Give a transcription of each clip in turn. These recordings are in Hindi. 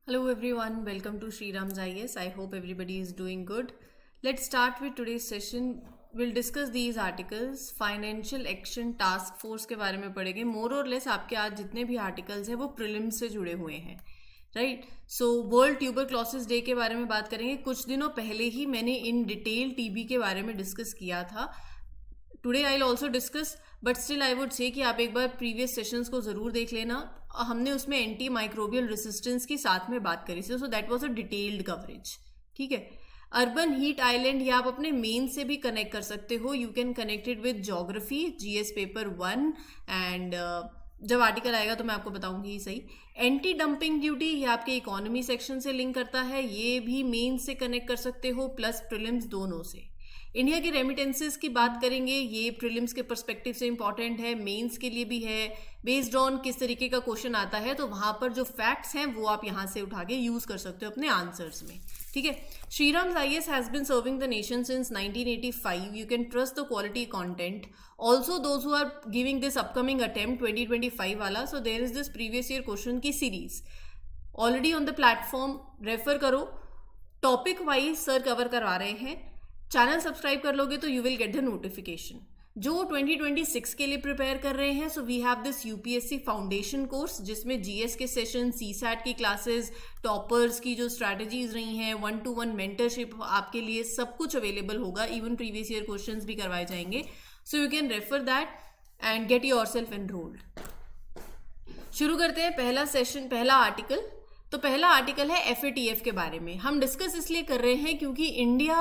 Hello everyone, welcome to Sriram's IS. I hope everybody is doing good. Let's start with today's session. We'll discuss these articles. Financial Action Task Force के बारे में पढ़ेंगे. More or less आपके आज जितने भी articles हैं वो prelims से जुड़े हुए हैं, right. So world tuberculosis day के बारे में बात करेंगे. कुछ दिनों पहले ही मैंने इन डिटेल टीबी के बारे में डिस्कस किया था. Today I will also discuss, but still I would say कि आप एक बार प्रीवियस सेशंस को ज़रूर देख लेना. हमने उसमें एंटी माइक्रोबियल रेसिस्टेंस की साथ में बात करी थी, so that was a detailed coverage. ठीक है. अर्बन हीट आइलैंड ये आप अपने मेन से भी कनेक्ट कर सकते हो. You can connect it with geography GS paper 1 and जब आर्टिकल आएगा तो मैं आपको बताऊंगी ही सही. एंटी डंपिंग ड्यूटी ये आपके इकोनॉमी सेक्शन से लिंक करता है, ये भी मेन से कनेक्ट कर सकते हो प्लस प्रीलिम्स दोनों से. इंडिया के रेमिटेंसेस की बात करेंगे, ये प्रीलिम्स के पर्सपेक्टिव से इंपॉर्टेंट है, मेंस के लिए भी है. बेस्ड ऑन किस तरीके का क्वेश्चन आता है तो वहां पर जो फैक्ट्स हैं वो आप यहां से उठा के यूज कर सकते हो अपने आंसर्स में. ठीक है. Shriram IAS has been serving the nation since 1985. You can trust the quality content. Also those who are giving this upcoming attempt 2025 वाला, so there is this previous year question की series already on the platform. Refer करो. टॉपिक वाइज सर कवर करवा रहे हैं. चैनल सब्सक्राइब कर लोगे तो you will get the notification. जो 2026 के लिए प्रिपेयर कर रहे हैं, so we have this UPSC foundation course जिसमें जीएस के सेशन, सीसैट की क्लासेस, टॉपर्स की जो स्ट्रैटेजीज रही हैं, 1-to-1 मेंटरशिप आपके लिए सब कुछ अवेलेबल होगा. इवन प्रीवियस ईयर क्वेश्चंस भी करवाए जाएंगे. So you can refer that and get yourself enrolled. शुरू करते हैं पहला सेशन, पहला आर्टिकल. तो पहला आर्टिकल है एफएटीएफ के बारे में. हम डिस्कस इसलिए कर रहे हैं क्योंकि इंडिया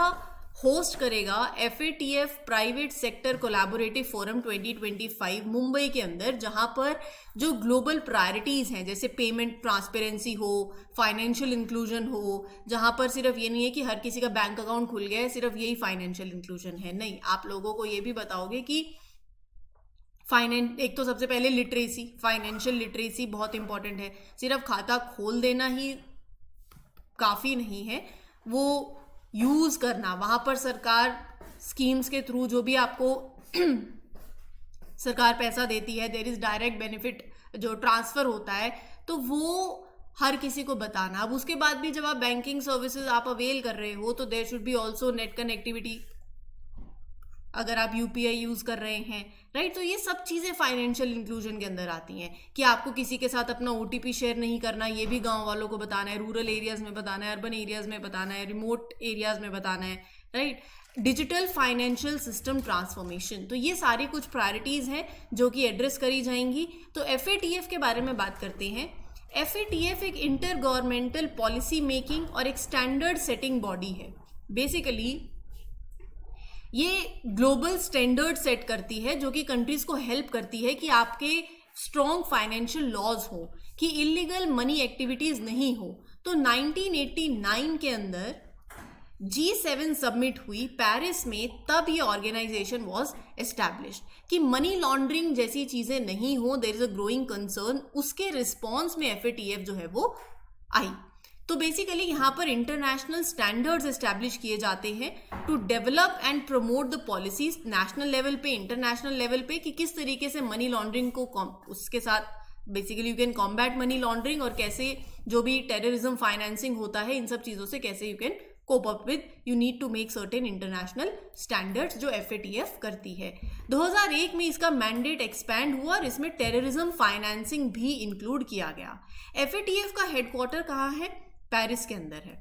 होस्ट करेगा FATF private sector collaborative forum 2025 Mumbai के अंदर, जहां पर जो ग्लोबल प्रायोरिटीज हैं जैसे पेमेंट ट्रांसपेरेंसी हो, फाइनेंशियल इंक्लूजन हो, जहां पर सिर्फ ये नहीं है कि हर किसी का बैंक अकाउंट खुल गया है, सिर्फ यही फाइनेंशियल इंक्लूजन है. नहीं, आप लोगों को ये भी बताओगे कि एक तो सबसे पहले लिटरेसी, फाइनेंशियल लिटरेसी बहुत इंपॉर्टेंट है. सिर्फ खाता खोल देना ही काफ़ी नहीं है, वो यूज़ करना, वहाँ पर सरकार स्कीम्स के थ्रू जो भी आपको सरकार पैसा देती है, देयर इज़ डायरेक्ट बेनिफिट जो ट्रांसफ़र होता है, तो वो हर किसी को बताना. अब उसके बाद भी जब आप बैंकिंग सर्विसेज आप अवेल कर रहे हो तो there should be also net connectivity अगर आप यूपीआई यूज़ कर रहे हैं, राइट. तो ये सब चीज़ें फाइनेंशियल इंक्लूजन के अंदर आती हैं कि आपको किसी के साथ अपना ओटीपी शेयर नहीं करना, ये भी गांव वालों को बताना है, रूरल एरियाज़ में बताना है, अर्बन एरियाज़ में बताना है, रिमोट एरियाज़ में बताना है, right. Digital financial system transformation, तो ये सारी कुछ प्रायोरिटीज़ हैं जो कि एड्रेस करी जाएंगी. तो एफएटीएफ के बारे में बात करते हैं. एफएटीएफ एक इंटर गवर्नमेंटल पॉलिसी मेकिंग और एक स्टैंडर्ड सेटिंग बॉडी है. बेसिकली ये ग्लोबल स्टैंडर्ड सेट करती है जो कि कंट्रीज को हेल्प करती है कि आपके स्ट्रॉन्ग फाइनेंशियल लॉज हो, कि इलीगल मनी एक्टिविटीज नहीं हो. तो 1989 के अंदर G7 सबमिट हुई पेरिस में, तब ये ऑर्गेनाइजेशन वॉज एस्टैब्लिश्ड कि मनी लॉन्ड्रिंग जैसी चीजें नहीं हो, there is a growing concern. उसके रिस्पॉन्स में एफएटीएफ जो है वो आई. तो बेसिकली यहाँ पर इंटरनेशनल स्टैंडर्ड्स एस्टैब्लिश किए जाते हैं to develop and promote the policies national level पे, इंटरनेशनल लेवल पे, कि किस तरीके से मनी लॉन्ड्रिंग को उसके साथ basically you can combat money laundering, और कैसे जो भी टेररिज्म फाइनेंसिंग होता है इन सब चीज़ों से कैसे you can cope up with. You need to make certain international standards जो एफएटीएफ करती है. 2001 में इसका मैंडेट एक्सपैंड हुआ और इसमें टेररिज्म फाइनेंसिंग भी इंक्लूड किया गया. एफएटीएफ का हेडक्वार्टर कहाँ है? पेरिस के अंदर है.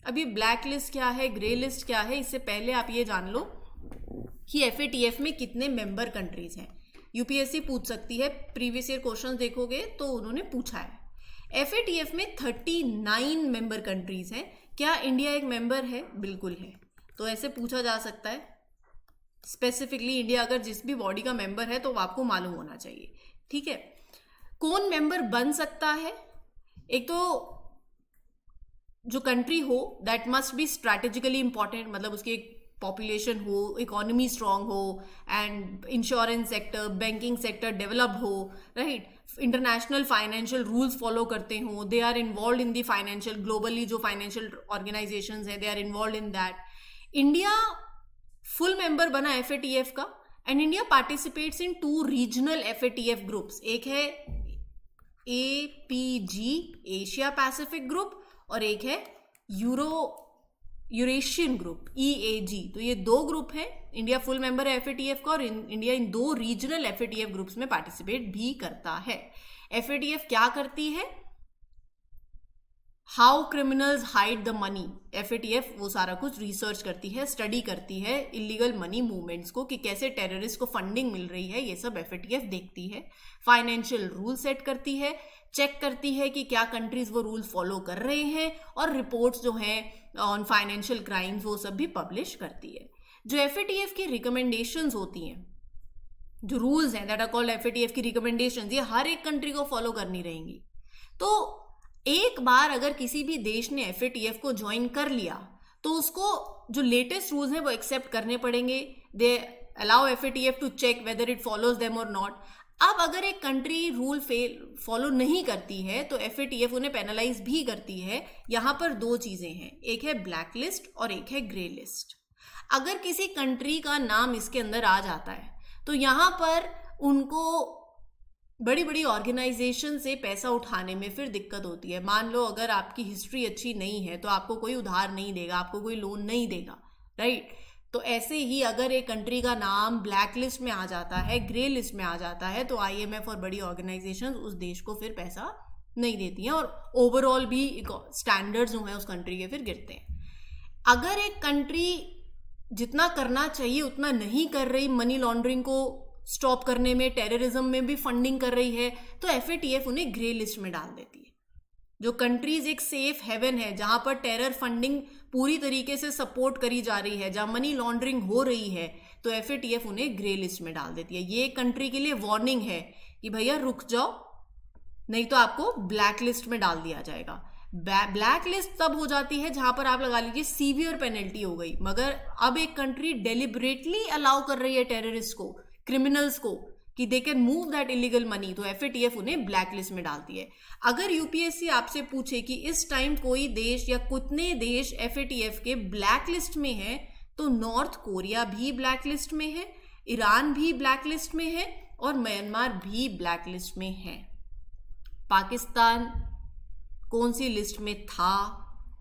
अभी ब्लैक लिस्ट क्या है, ग्रे लिस्ट क्या है, इससे पहले आप ये जान लो कि एफएटीएफ में कितने मेंबर कंट्रीज हैं. यूपीएससी पूछ सकती है, प्रीवियस ईयर क्वेश्चन देखोगे तो उन्होंने पूछा है. एफएटीएफ में 39 मेंबर कंट्रीज हैं. क्या इंडिया एक मेंबर है? बिल्कुल है. तो ऐसे पूछा जा सकता है स्पेसिफिकली. इंडिया अगर जिस भी बॉडी का मेंबर है तो आपको मालूम होना चाहिए. ठीक है. कौन मेंबर बन सकता है? एक तो जो कंट्री हो that must be strategically important, मतलब उसकी एक पॉपुलेशन हो, इकोनॉमी स्ट्रांग हो, and insurance sector, banking sector develop हो, right. International financial rules follow करते हो, they are involve in the financial, globally जो फाइनेंशियल ऑर्गेनाइजेशंस हैं they are involve in that. India full member बना एफएटीएफ का, and India participates in 2 regional FATF groups. एक है APG एशिया पैसिफिक ग्रुप और एक है यूरेशियन ग्रुप EAG। तो ये 2 ग्रुप हैं। इंडिया फुल मेंबर है FATF का और India in 2 regional FATF groups में पार्टिसिपेट भी करता है। FATF क्या करती है? How criminals hide the money. FATF वो सारा कुछ रिसर्च करती है, स्टडी करती है इलीगल मनी मूवमेंट्स को, कि कैसे टेररिस्ट को फंडिंग मिल रही है, ये सब FATF देखती है। फाइनेंशियल रूल सेट करती है, चेक करती है कि क्या कंट्रीज वो रूल फॉलो कर रहे हैं, और रिपोर्ट्स जो हैं ऑन फाइनेंशियल क्राइम्स वो सब भी पब्लिश करती है। जो FATF की रिकमेंडेशंस होती हैं, जो रूल्स हैं दैट आर कॉल्ड FATF की रिकमेंडेशंस, ये हर एक कंट्री को फॉलो करनी रहेंगी। तो एक बार अगर किसी भी देश ने FATF को ज्वाइन कर लिया तो उसको जो लेटेस्ट रूल्स हैं वो एक्सेप्ट करने पड़ेंगे। They allow FATF to check whether it follows them और नॉट। अब अगर एक कंट्री रूल फॉलो नहीं करती है तो FATF उन्हें पेनलाइज भी करती है। यहाँ पर 2 चीजें हैं, एक है ब्लैक लिस्ट और एक है ग्रे लिस्ट। अगर किसी कंट्री का नाम इसके अंदर आ जाता है तो यहाँ पर उनको बड़ी बड़ी ऑर्गेनाइजेशन से पैसा उठाने में फिर दिक्कत होती है। मान लो अगर आपकी हिस्ट्री अच्छी नहीं है तो आपको कोई उधार नहीं देगा, आपको कोई लोन नहीं देगा, राइट। तो ऐसे ही अगर एक कंट्री का नाम ब्लैक लिस्ट में आ जाता है, ग्रे लिस्ट में आ जाता है, तो IMF और बड़ी ऑर्गेनाइजेशन उस देश को फिर पैसा नहीं देती हैं और ओवरऑल भी स्टैंडर्ड्स जो हैं उस कंट्री के फिर गिरते हैं। अगर एक कंट्री जितना करना चाहिए उतना नहीं कर रही, मनी लॉन्ड्रिंग को स्टॉप करने में, टेररिज्म में भी फंडिंग कर रही है, तो FATF उन्हें ग्रे लिस्ट में डाल देती है। जो कंट्रीज एक सेफ हेवन है जहां पर टेरर फंडिंग पूरी तरीके से सपोर्ट करी जा रही है, जहां मनी लॉन्ड्रिंग हो रही है, तो FATF उन्हें ग्रे लिस्ट में डाल देती है। ये कंट्री के लिए वार्निंग है कि भैया रुक जाओ, नहीं तो आपको ब्लैक लिस्ट में डाल दिया जाएगा। ब्लैक लिस्ट तब हो जाती है जहां पर आप लगा लीजिए सीवियर पेनल्टी हो गई, मगर अब एक कंट्री डेलिबरेटली अलाउ कर रही है टेररिस्ट को, क्रिमिनल्स को, कि they can move that illegal money, तो FATF उन्हें ब्लैक लिस्ट में डालती है। अगर UPSC आपसे पूछे कि इस टाइम कोई देश या कितने देश FATF के ब्लैक लिस्ट में है, तो नॉर्थ कोरिया भी ब्लैक लिस्ट में है, ईरान भी ब्लैक लिस्ट में है और म्यांमार भी ब्लैक लिस्ट में है। पाकिस्तान कौन सी लिस्ट में था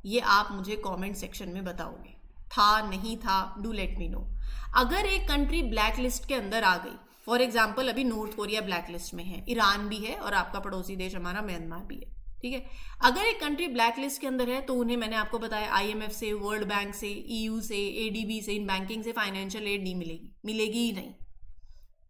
ये आप मुझे कमेंट सेक्शन में बताओगे, था नहीं था, डू लेट मी नो। अगर एक कंट्री ब्लैक लिस्ट के अंदर आ गई, फॉर एग्जाम्पल अभी नॉर्थ कोरिया ब्लैक लिस्ट में है, ईरान भी है और आपका पड़ोसी देश हमारा म्यांमार भी है, ठीक है। अगर एक कंट्री ब्लैक लिस्ट के अंदर है तो उन्हें, मैंने आपको बताया, IMF से, वर्ल्ड बैंक से, EU से, ADB से, इन बैंकिंग से फाइनेंशियल एड नहीं मिलेगी, मिलेगी ही नहीं।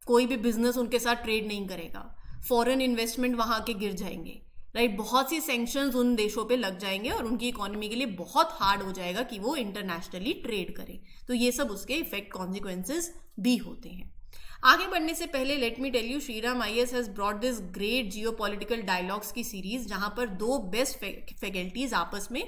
कोई भी बिजनेस उनके साथ ट्रेड नहीं करेगा, फॉरेन इन्वेस्टमेंट वहां के गिर जाएंगे, राइट। बहुत सी सैंक्शंस उन देशों पे लग जाएंगे और उनकी इकोनॉमी के लिए बहुत हार्ड हो जाएगा कि वो इंटरनेशनली ट्रेड करें। तो ये सब उसके इफेक्ट कॉन्सिक्वेंसेस भी होते हैं। आगे बढ़ने से पहले let me tell you, Shriram IAS has brought this great geopolitical dialogues की सीरीज, जहां पर 2 बेस्ट फैकल्टीज आपस में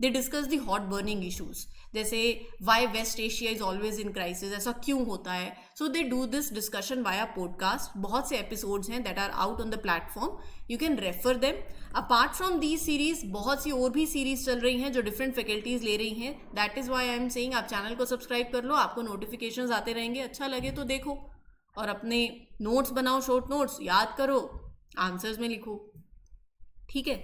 they discuss the hot burning issues, जैसे why West Asia is always in crisis, ऐसा क्यों होता है। So they do this discussion via podcast. बहुत से एपिसोड्स हैं that are out on the platform, you can refer them. Apart from the series बहुत सी और भी सीरीज चल रही हैं जो डिफरेंट फैकल्टीज ले रही हैं। That is why I am saying आप चैनल को सब्सक्राइब कर लो, आपको नोटिफिकेशंस आते रहेंगे। अच्छा लगे तो देखो और अपने नोट्स बनाओ, शॉर्ट नोट्स याद करो, आंसर्स में लिखो, ठीक है।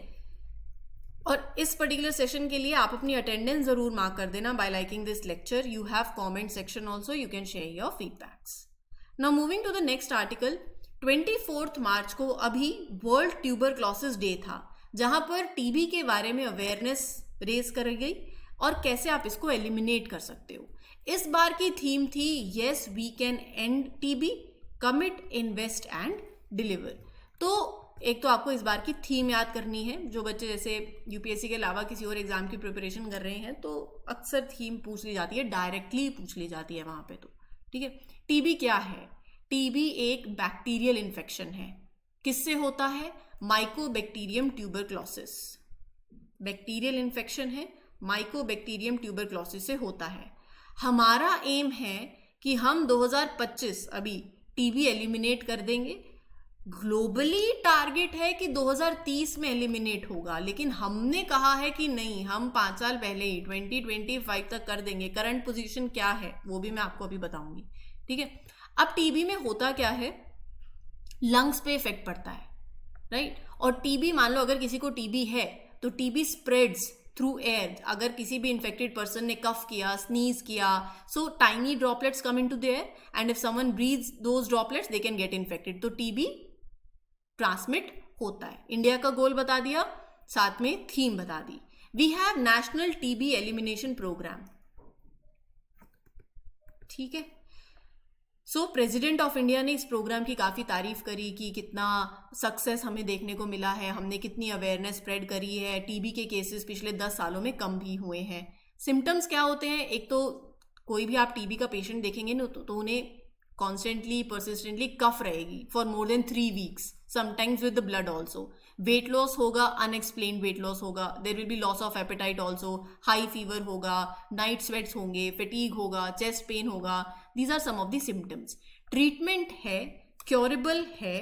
और इस पर्टिकुलर सेशन के लिए आप अपनी अटेंडेंस जरूर मार्क कर देना by liking this lecture. You have comment section also, you can share your feedbacks. Now moving to the next article. 24 March को अभी वर्ल्ड ट्यूबरक्लोसिस डे था, जहां पर टीबी के बारे में अवेयरनेस रेज करी गई और कैसे आप इसको एलिमिनेट कर सकते हो। इस बार की थीम थी yes we can end TB, commit, invest and deliver. तो एक तो आपको इस बार की थीम याद करनी है। जो बच्चे जैसे UPSC के अलावा किसी और एग्जाम की प्रिपरेशन कर रहे हैं तो अक्सर थीम पूछ ली जाती है, डायरेक्टली पूछ ली जाती है वहां पे, तो ठीक है। टीबी क्या है? टीबी एक बैक्टीरियल इन्फेक्शन है। किससे होता है? Mycobacterium tuberculosis. बैक्टीरियल इन्फेक्शन है, माइकोबैक्टीरियम ट्यूबरक्लोसिस से होता है। हमारा एम है कि हम 2025 अभी टीबी एलिमिनेट कर देंगे। ग्लोबली टारगेट है कि 2030 में एलिमिनेट होगा, लेकिन हमने कहा है कि नहीं, हम 5 साल पहले ही 2025 तक कर देंगे। करंट पोजीशन क्या है वो भी मैं आपको अभी बताऊंगी, ठीक है। अब टीबी में होता क्या है, लंग्स पे इफेक्ट पड़ता है, राइट। और टीबी, मान लो अगर किसी को टीबी है तो टीबी स्प्रेड्स थ्रू एयर. अगर किसी भी इन्फेक्टेड पर्सन ने कफ किया, स्नीज किया, so tiny droplets come into the air and if someone breathes those droplets they can get infected. तो टीबी ट्रांसमिट होता है. इंडिया का गोल बता दिया, साथ में थीम बता दी. We have national TB elimination programme. ठीक है. सो प्रेसिडेंट ऑफ इंडिया ने इस प्रोग्राम की काफ़ी तारीफ करी कि कितना सक्सेस हमें देखने को मिला है, हमने कितनी अवेयरनेस स्प्रेड करी है, टीबी के केसेस पिछले 10 सालों में कम भी हुए हैं. सिम्टम्स क्या होते हैं? एक तो कोई भी आप टीबी का पेशेंट देखेंगे ना तो उन्हें कॉन्स्टेंटली परसिस्टेंटली कफ रहेगी for more than 3 weeks, sometimes with the blood also. Weight loss होगा, अनएक्सप्लेन्ड वेट लॉस होगा. There will be loss of appetite also. High fever होगा, नाइट स्वेट्स होंगे, फटीग होगा, चेस्ट पेन होगा. These are some of the symptoms. Treatment है, क्योरेबल है,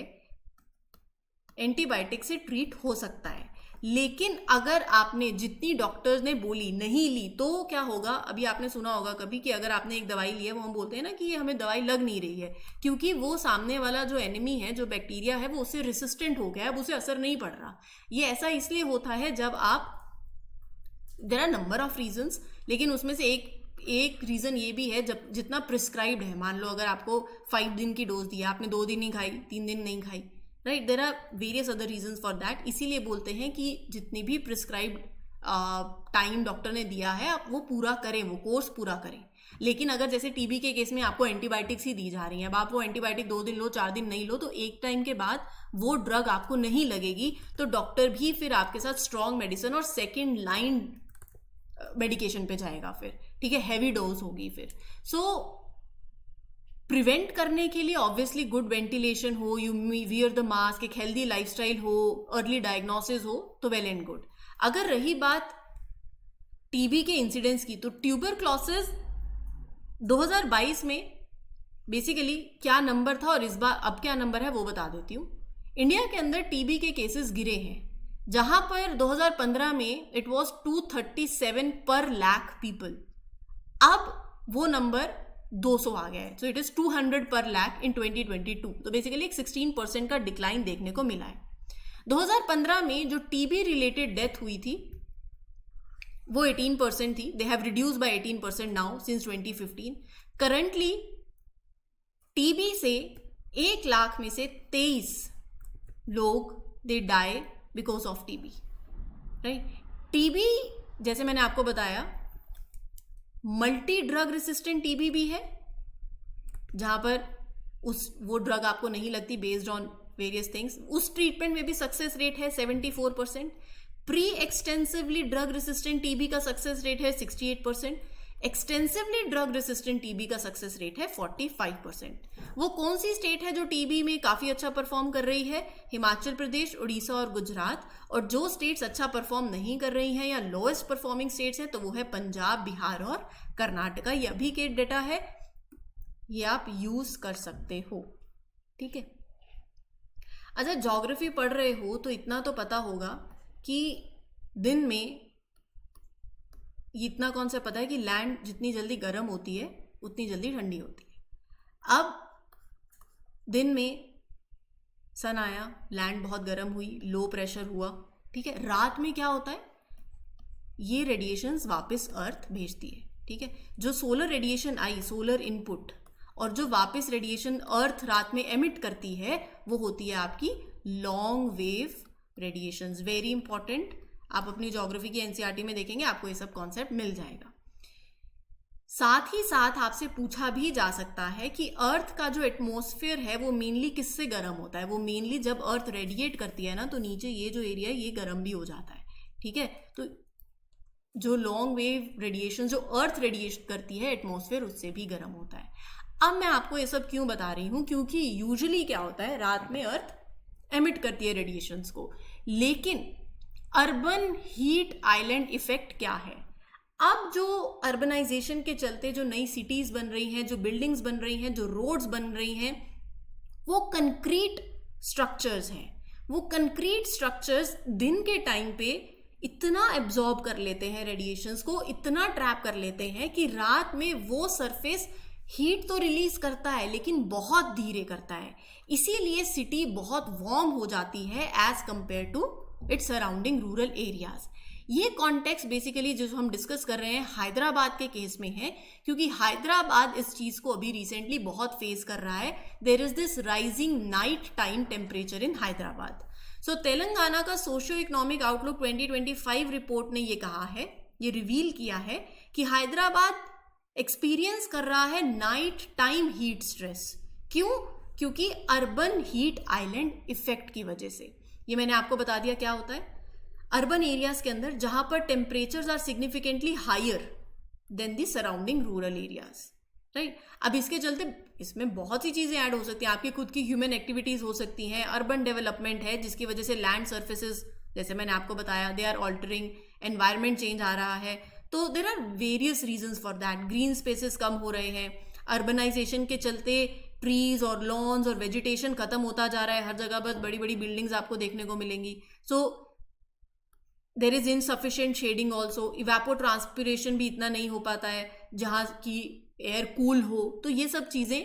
एंटीबायोटिक से ट्रीट हो सकता है. लेकिन अगर आपने जितनी डॉक्टर्स ने बोली नहीं ली तो क्या होगा? अभी आपने सुना होगा कभी कि अगर आपने एक दवाई ली है, वो हम बोलते हैं ना कि ये हमें दवाई लग नहीं रही है, क्योंकि वो सामने वाला जो एनिमी है, जो बैक्टीरिया है, वो उससे रेसिस्टेंट हो गया है, अब उसे असर नहीं पड़ रहा. ये ऐसा इसलिए होता है जब आप, there are number of reasons, लेकिन उसमें से एक रीज़न ये भी है, जब जितना प्रिस्क्राइब्ड है. मान लो अगर आपको 5 दिन की डोज दी है, आपने 2 दिन नहीं खाई, 3 दिन नहीं खाई, right? There are various other reasons for that. इसीलिए बोलते हैं कि जितनी भी प्रिस्क्राइब्ड टाइम डॉक्टर ने दिया है आप वो पूरा करें, वो कोर्स पूरा करें. लेकिन अगर जैसे टीबी के केस में आपको एंटीबायोटिक्स ही दी जा रही हैं, अब आप वो एंटीबायोटिक 2 दिन लो, 4 दिन नहीं लो, तो एक टाइम के बाद वो ड्रग आपको नहीं लगेगी, तो डॉक्टर भी फिर आपके साथ स्ट्रॉन्ग मेडिसिन और सेकेंड लाइन मेडिकेशन पे जाएगा फिर. ठीक है, हैवी डोज होगी फिर. सो प्रिवेंट करने के लिए ऑब्वियसली गुड वेंटिलेशन हो, यू वियर द मास्क, एक हेल्दी लाइफस्टाइल हो, अर्ली डायग्नोसिस हो, तो वेल एंड गुड. अगर रही बात टीबी के इंसिडेंस की, तो ट्यूबरक्लोसिस 2022 में बेसिकली क्या नंबर था और इस बार अब क्या नंबर है वो बता देती हूँ. इंडिया के अंदर टीबी के केसेस गिरे हैं, जहां पर 2015 में इट वाज 237 पर लाख पीपल. अब वो नंबर 200 आ गया है. सो इट इज 200 पर लाख इन 2022. तो बेसिकली एक 16% का डिक्लाइन देखने को मिला है. 2015 में जो टीबी रिलेटेड डेथ हुई थी वो 18% थी. They have reduce by 18% now since 2015. Currently TB से 1 लाख में से 23 लोग they die because of TB, right? TB जैसे मैंने आपको बताया मल्टी ड्रग रेसिस्टेंट टीबी भी है, जहां पर वो ड्रग आपको नहीं लगती बेस्ड ऑन वेरियस थिंग्स. उस ट्रीटमेंट में भी सक्सेस रेट है 74%. Pre extensively drug resistant TB का सक्सेस रेट है 68%. एक्सटेंसिवली ड्रग रेसिस्टेंट टीबी का सक्सेस रेट है 45%. वो कौन सी स्टेट है जो टीबी में काफी अच्छा परफॉर्म कर रही है? हिमाचल प्रदेश, उड़ीसा और गुजरात. और जो स्टेट्स अच्छा परफॉर्म नहीं कर रही हैं या लोएस्ट परफॉर्मिंग स्टेट्स हैं तो वो है पंजाब, बिहार और कर्नाटका. ये अभी के डेटा है, ये आप यूज कर सकते हो. ठीक है. अच्छा, ज्योग्राफी पढ़ रहे हो तो इतना तो पता होगा कि दिन में इतना कौन सा पता है कि लैंड जितनी जल्दी गर्म होती है उतनी जल्दी ठंडी होती है. अब दिन में सन आया, लैंड बहुत गर्म हुई, लो प्रेशर हुआ, ठीक है. रात में क्या होता है? ये रेडिएशंस वापस अर्थ भेजती है. ठीक है. जो सोलर रेडिएशन आई, सोलर इनपुट, और जो वापस रेडिएशन अर्थ रात में एमिट करती है वो होती है आपकी long wave radiations. Very important. आप अपनी ज्योग्राफी की एनसीईआरटी में देखेंगे, आपको ये सब कॉन्सेप्ट मिल जाएगा. साथ ही साथ आपसे पूछा भी जा सकता है कि अर्थ का जो एटमॉस्फेयर है वो मेनली किससे गर्म होता है? वो मेनली जब अर्थ रेडिएट करती है ना, तो नीचे ये जो एरिया है ये गर्म भी हो जाता है. ठीक है. तो जो लॉन्ग वेव रेडिएशन जो अर्थ रेडिएट करती है एटमॉस्फेयर, उससे भी गर्म होता है. अब मैं आपको ये सब क्यों बता रही हूँ? क्योंकि यूजुअली क्या होता है, रात में अर्थ एमिट करती है रेडिएशंस को. लेकिन अर्बन हीट आइलैंड इफेक्ट क्या है? अब जो अर्बनाइजेशन के चलते जो नई सिटीज बन रही हैं, जो बिल्डिंग्स बन रही हैं, जो रोड्स बन रही हैं, वो कंक्रीट स्ट्रक्चर्स हैं. वो कंक्रीट स्ट्रक्चर्स दिन के टाइम पे इतना एब्जॉर्ब कर लेते हैं रेडिएशंस को, इतना ट्रैप कर लेते हैं कि रात में वो सरफेस हीट तो रिलीज करता है लेकिन बहुत धीरे करता है. इसीलिए सिटी बहुत वार्म हो जाती है as compare to its surrounding rural areas. ये कॉन्टेक्स्ट बेसिकली जो हम डिस्कस कर रहे हैं हैदराबाद के केस में है, क्योंकि हैदराबाद इस चीज को अभी रिसेंटली बहुत फेस कर रहा है. There is this rising night time temperature in Hyderabad. So Telangana का सोशियो इकोनॉमिक आउटलुक 2025 रिपोर्ट ने ये कहा है, ये रिवील किया है कि हैदराबाद एक्सपीरियंस कर रहा है नाइट टाइम हीट स्ट्रेस. क्यों? क्योंकि अर्बन हीट आइलैंड इफेक्ट की वजह से. ये मैंने आपको बता दिया क्या होता है. अर्बन एरियाज के अंदर जहां पर temperatures are significantly higher than the surrounding rural areas, right. अब इसके चलते इसमें बहुत सी चीजें ऐड हो सकती हैं. आपकी खुद की ह्यूमन एक्टिविटीज हो सकती हैं, अर्बन डेवलपमेंट है जिसकी वजह से लैंड सर्फेसेस, जैसे मैंने आपको बताया, they are altering, environment change आ रहा है. तो there are various reasons for that. Green spaces कम हो रहे हैं, अर्बनाइजेशन के चलते ट्रीज और लॉन्स और वेजिटेशन खत्म होता जा रहा है. हर जगह बस बड़ी बड़ी बिल्डिंग्स आपको देखने को मिलेंगी. So there is insufficient shading also. Evapotranspiration भी इतना नहीं हो पाता है जहाँ की एयर कूल हो. तो ये सब चीज़ें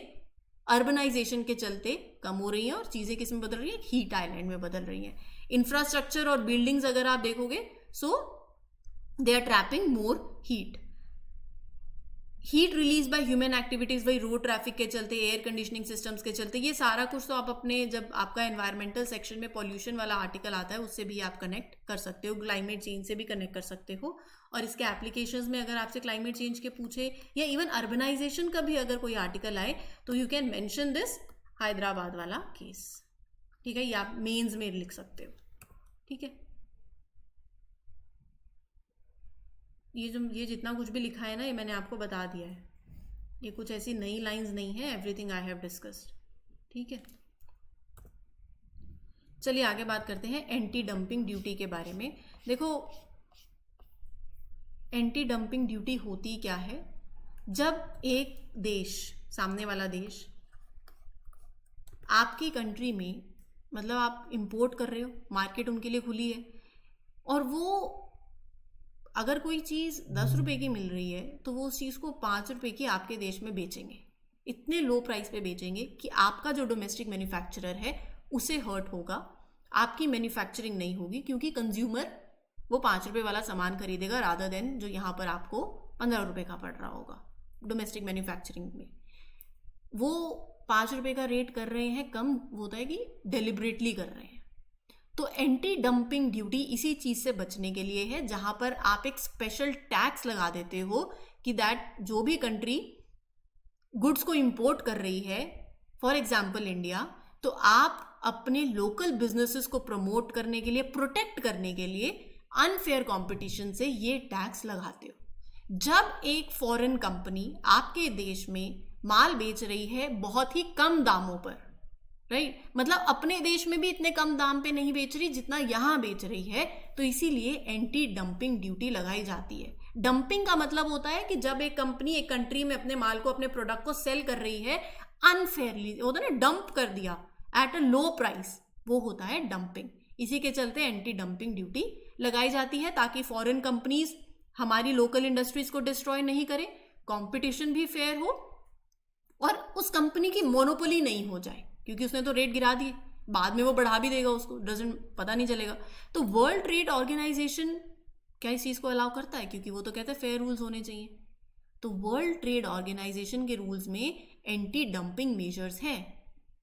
अर्बनाइजेशन के चलते कम हो रही हैं और चीज़ें किस में बदल रही हैं? हीट आइलैंड में बदल रही हैं. इंफ्रास्ट्रक्चर और बिल्डिंग्स अगर आप देखोगे, so they are trapping more heat. Heat release by human activities, वही रोड ट्रैफिक के चलते, एयर कंडीशनिंग सिस्टम्स के चलते. ये सारा कुछ तो आप अपने, जब आपका एनवायरमेंटल सेक्शन में पॉल्यूशन वाला आर्टिकल आता है उससे भी आप कनेक्ट कर सकते हो, क्लाइमेट चेंज से भी कनेक्ट कर सकते हो. और इसके एप्लीकेशंस में अगर आपसे क्लाइमेट चेंज के पूछे या इवन अर्बनाइजेशन का भी अगर कोई आर्टिकल आए तो you can mention this Hyderabad वाला केस. ठीक है, ये आप मेंस में लिख सकते हो. ठीक है, ये जितना कुछ भी लिखा है ना, ये मैंने आपको बता दिया है. ये कुछ ऐसी नई लाइंस नहीं है. Everything I have discussed. ठीक है, चलिए आगे बात करते हैं एंटी डंपिंग ड्यूटी के बारे में. देखो, एंटी डंपिंग ड्यूटी होती क्या है? जब एक देश, सामने वाला देश आपकी कंट्री में, मतलब आप इंपोर्ट कर रहे हो, मार्केट उनके लिए खुली है, और वो अगर कोई चीज़ 10 रुपए की मिल रही है तो वो उस चीज़ को 5 रुपए की आपके देश में बेचेंगे. इतने लो प्राइस पे बेचेंगे कि आपका जो डोमेस्टिक मैन्युफैक्चरर है उसे हर्ट होगा, आपकी मैन्युफैक्चरिंग नहीं होगी, क्योंकि कंज्यूमर वो 5 रुपए वाला सामान खरीदेगा रादर देन जो यहाँ पर आपको 15 रुपए का पड़ रहा होगा. डोमेस्टिक मैन्युफैक्चरिंग में वो 5 रुपए का रेट कर रहे हैं कम, होता है कि डेलिबरेटली कर रहे हैं. तो एंटी डंपिंग ड्यूटी इसी चीज से बचने के लिए है, जहां पर आप एक स्पेशल टैक्स लगा देते हो कि दैट जो भी कंट्री गुड्स को इंपोर्ट कर रही है, फॉर एग्जांपल इंडिया, तो आप अपने लोकल बिजनेसेस को प्रमोट करने के लिए, प्रोटेक्ट करने के लिए अनफेयर कंपटीशन से ये टैक्स लगाते हो. जब एक फॉरेन कंपनी आपके देश में माल बेच रही है बहुत ही कम दामों पर, राइट, मतलब अपने देश में भी इतने कम दाम पे नहीं बेच रही जितना यहां बेच रही है, तो इसीलिए एंटी डंपिंग ड्यूटी लगाई जाती है. डंपिंग का मतलब होता है कि जब एक कंपनी एक कंट्री में अपने माल को, अपने प्रोडक्ट को सेल कर रही है अनफेयरली, होता है ना, डंप कर दिया एट अ लो प्राइस, वो होता है डंपिंग. इसी के चलते एंटी डंपिंग ड्यूटी लगाई जाती है, ताकि फॉरेन कंपनीज हमारी लोकल इंडस्ट्रीज को डिस्ट्रॉय नहीं करें, कंपटीशन भी फेयर हो और उस कंपनी की मोनोपोली नहीं हो जाए, क्योंकि उसने तो रेट गिरा दिए, बाद में वो बढ़ा भी देगा, उसको डजंट पता नहीं चलेगा. तो वर्ल्ड ट्रेड ऑर्गेनाइजेशन क्या इस चीज़ को अलाउ करता है? क्योंकि वो तो कहते हैं फेयर रूल्स होने चाहिए. तो वर्ल्ड ट्रेड ऑर्गेनाइजेशन के रूल्स में एंटी डंपिंग मेजर्स हैं.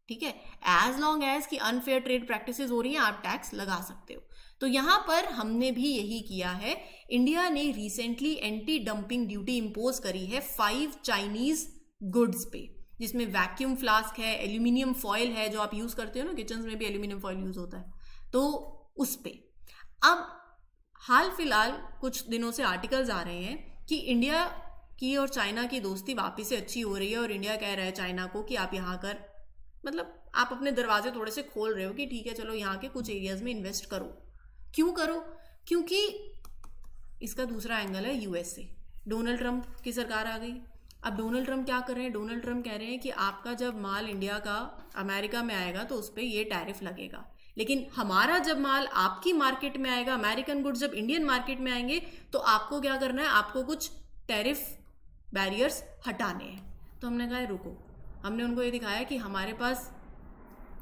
ठीक है, एज लॉन्ग एज कि अनफेयर ट्रेड प्रैक्टिसेस हो रही हैं, आप टैक्स लगा सकते हो. तो यहाँ पर हमने भी यही किया है. इंडिया ने recently anti dumping duty impose करी है 5 चाइनीज गुड्स पे, जिसमें वैक्यूम फ्लास्क है, एल्यूमिनियम फॉयल है, जो आप यूज करते हो ना, किचन में भी एल्यूमिनियम फॉयल यूज होता है, तो उस पे. अब हाल फिलहाल कुछ दिनों से आर्टिकल्स आ रहे हैं कि इंडिया की और चाइना की दोस्ती वापस से अच्छी हो रही है, और इंडिया कह रहा है चाइना को कि आप यहाँ कर, मतलब आप अपने दरवाजे थोड़े से खोल रहे हो कि ठीक है चलो यहाँ के कुछ एरियाज में इन्वेस्ट करो. क्यों करो? क्योंकि इसका दूसरा एंगल है यूएसए. डोनाल्ड ट्रंप की सरकार आ गई. अब डोनाल्ड ट्रंप क्या कर रहे हैं? डोनाल्ड ट्रंप कह रहे हैं कि आपका जब माल इंडिया का अमेरिका में आएगा तो उस पर ये टैरिफ लगेगा, लेकिन हमारा जब माल आपकी मार्केट में आएगा, अमेरिकन गुड्स जब इंडियन मार्केट में आएंगे, तो आपको क्या करना है? आपको कुछ टैरिफ बैरियर्स हटाने हैं. तो हमने कहा रुको, हमने उनको ये दिखाया कि हमारे पास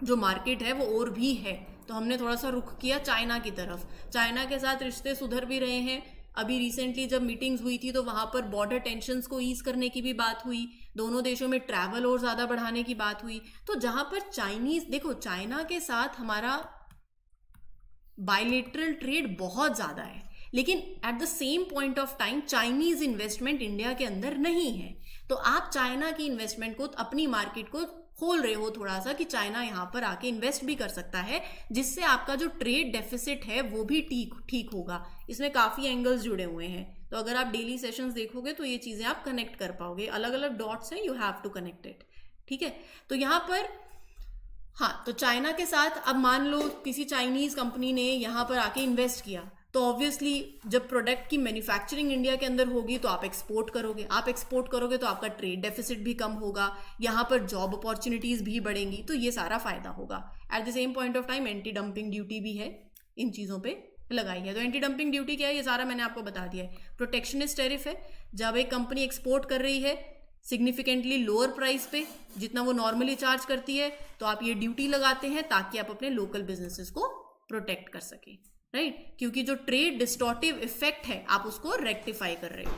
जो मार्केट है वो और भी है, तो हमने थोड़ा सा रुख किया चाइना की तरफ। चाइना के साथ रिश्ते सुधर भी रहे हैं। अभी रिसेंटली जब मीटिंग्स हुई थी तो वहां पर बॉर्डर टेंशन्स को ईज करने की भी बात हुई, दोनों देशों में ट्रैवल और ज्यादा बढ़ाने की बात हुई। तो जहां पर चाइनीज, देखो चाइना के साथ हमारा बायलेटरल ट्रेड बहुत ज्यादा है, लेकिन at the same point of time Chinese investment India के अंदर नहीं है। तो आप चाइना की इन्वेस्टमेंट को, अपनी मार्केट को खोल रहे हो थोड़ा सा कि चाइना यहाँ पर आके इन्वेस्ट भी कर सकता है, जिससे आपका जो ट्रेड डेफिसिट है वो भी ठीक होगा। इसमें काफी एंगल्स जुड़े हुए हैं, तो अगर आप डेली सेशंस देखोगे तो ये चीजें आप कनेक्ट कर पाओगे। अलग अलग डॉट्स हैं, you have to connect it. ठीक है, तो यहाँ पर हाँ, तो चाइना के साथ अब मान लो किसी चाइनीज कंपनी ने यहाँ पर आके इन्वेस्ट किया, तो ऑब्वियसली जब प्रोडक्ट की मैन्युफैक्चरिंग इंडिया के अंदर होगी तो आप एक्सपोर्ट करोगे, तो आपका ट्रेड डेफिसिट भी कम होगा, यहाँ पर जॉब अपॉर्चुनिटीज भी बढ़ेंगी, तो ये सारा फायदा होगा। At the same point of time anti dumping duty भी है इन चीज़ों पे लगाई है। तो एंटी डंपिंग ड्यूटी क्या है, ये सारा मैंने आपको बता दिया है। प्रोटेक्शनिस्ट टैरिफ है, जब एक कंपनी एक्सपोर्ट कर रही है सिग्निफिकेंटली लोअर प्राइस पे जितना वो नॉर्मली चार्ज करती है, तो आप ये ड्यूटी लगाते हैं ताकि आप अपने लोकल बिजनेसेस को प्रोटेक्ट कर सकें, राइट? क्योंकि जो ट्रेड डिस्टॉर्टिव इफेक्ट है आप उसको रेक्टिफाई कर रहे हो।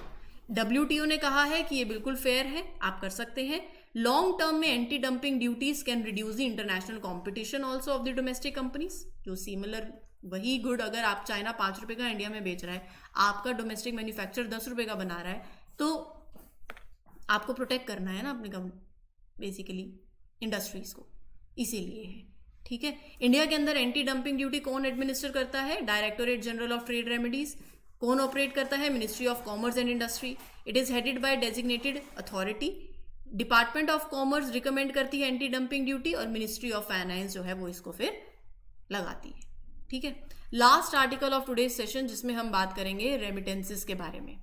WTO ने कहा है कि ये बिल्कुल फेयर है, आप कर सकते हैं। लॉन्ग टर्म में anti dumping duties can reduce the international competition also of the domestic companies. जो सिमिलर वही गुड अगर आप चाइना 5 रुपए का इंडिया में बेच रहा है, आपका डोमेस्टिक मैन्युफैक्चर 10 रुपए का बना रहा है, तो आपको प्रोटेक्ट करना है ना अपने बेसिकली इंडस्ट्रीज को, इसीलिए है। ठीक है, इंडिया के अंदर एंटी डंपिंग ड्यूटी कौन एडमिनिस्टर करता है? Directorate general of trade remedies. कौन ऑपरेट करता है? Ministry of commerce and industry. It is headed by designated authority. Department of commerce recommend करती है एंटी डंपिंग ड्यूटी, और मिनिस्ट्री ऑफ फाइनेंस जो है वो इसको फिर लगाती है। ठीक है, last article of today's session जिसमें हम बात करेंगे रेमिटेंसेस के बारे में।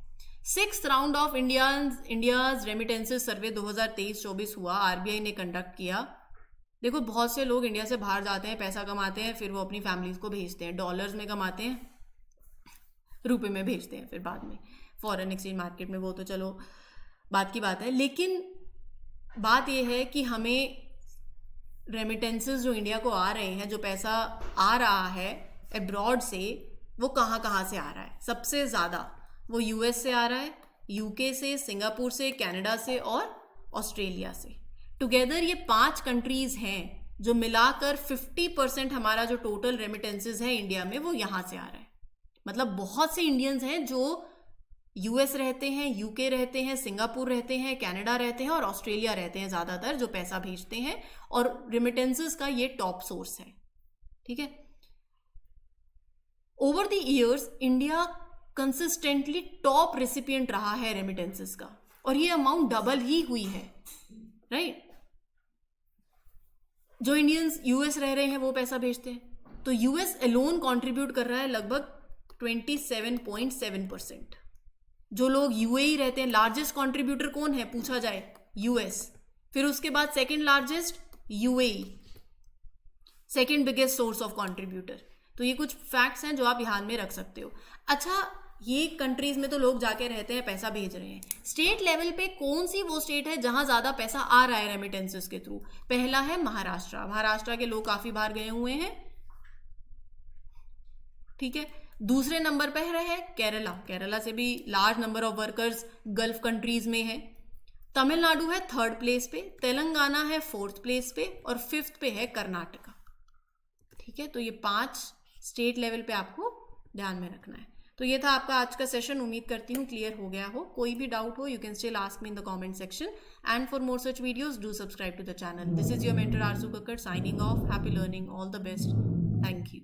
6th round of India's remittances सर्वे 2023-24 हुआ, आरबीआई ने कंडक्ट किया। देखो बहुत से लोग इंडिया से बाहर जाते हैं, पैसा कमाते हैं, फिर वो अपनी फैमिलीज को भेजते हैं, डॉलर्स में कमाते हैं, रुपए में भेजते हैं फिर बाद में फॉरेन एक्सचेंज मार्केट में, वो तो चलो बात की बात है। लेकिन बात यह है कि हमें रेमिटेंसेस जो इंडिया को आ रहे हैं, जो पैसा आ रहा है अब्रॉड से, वो कहाँ कहाँ से आ रहा है? सबसे ज़्यादा वो यूएस से आ रहा है, यूके से, सिंगापुर से, कनाडा से और ऑस्ट्रेलिया से। टुगेदर ये 5 कंट्रीज हैं जो मिलाकर 50% हमारा जो टोटल रेमिटेंसेस है इंडिया में वो यहाँ से आ रहा है। मतलब बहुत से इंडियंस हैं जो यूएस रहते हैं, यूके रहते हैं, सिंगापुर रहते हैं, कनाडा रहते हैं और ऑस्ट्रेलिया रहते हैं ज़्यादातर, जो पैसा भेजते हैं, और रेमिटेंसेस का ये टॉप सोर्स है। ठीक है, over the years India consistently top recipient रहा है रेमिटेंसेस का, और ये अमाउंट डबल ही हुई है, राइट? जो इंडियंस यूएस रह रहे हैं वो पैसा भेजते हैं, तो यूएस अलोन कंट्रीब्यूट कर रहा है लगभग 27.7%। जो लोग यूएई रहते हैं, लार्जेस्ट कंट्रीब्यूटर कौन है पूछा जाए? यूएस। फिर उसके बाद second largest UAE, second biggest source of contributor. तो ये कुछ फैक्ट्स हैं जो आप ध्यान में रख सकते हो। अच्छा, ये कंट्रीज में तो लोग जाके रहते हैं, पैसा भेज रहे हैं। स्टेट लेवल पे कौन सी वो स्टेट है जहां ज्यादा पैसा आ रहा है रेमिटेंसेस के थ्रू? पहला है महाराष्ट्र। महाराष्ट्र के लोग काफी बाहर गए हुए हैं। ठीक है, दूसरे नंबर पर है केरला। केरला से भी large number of workers gulf countries में है। तमिलनाडु है 3rd प्लेस पे, तेलंगाना है 4th प्लेस पे, और 5th पे है कर्नाटका। ठीक है, तो ये 5 स्टेट लेवल पे आपको ध्यान में रखना है। तो ये था आपका आज का सेशन। उम्मीद करती हूँ क्लियर हो गया हो। कोई भी डाउट हो, you can still ask me in the comment section, and for more such videos do subscribe to the channel. This is your mentor Arzoo Kakkar signing off. Happy learning, all the best, thank you.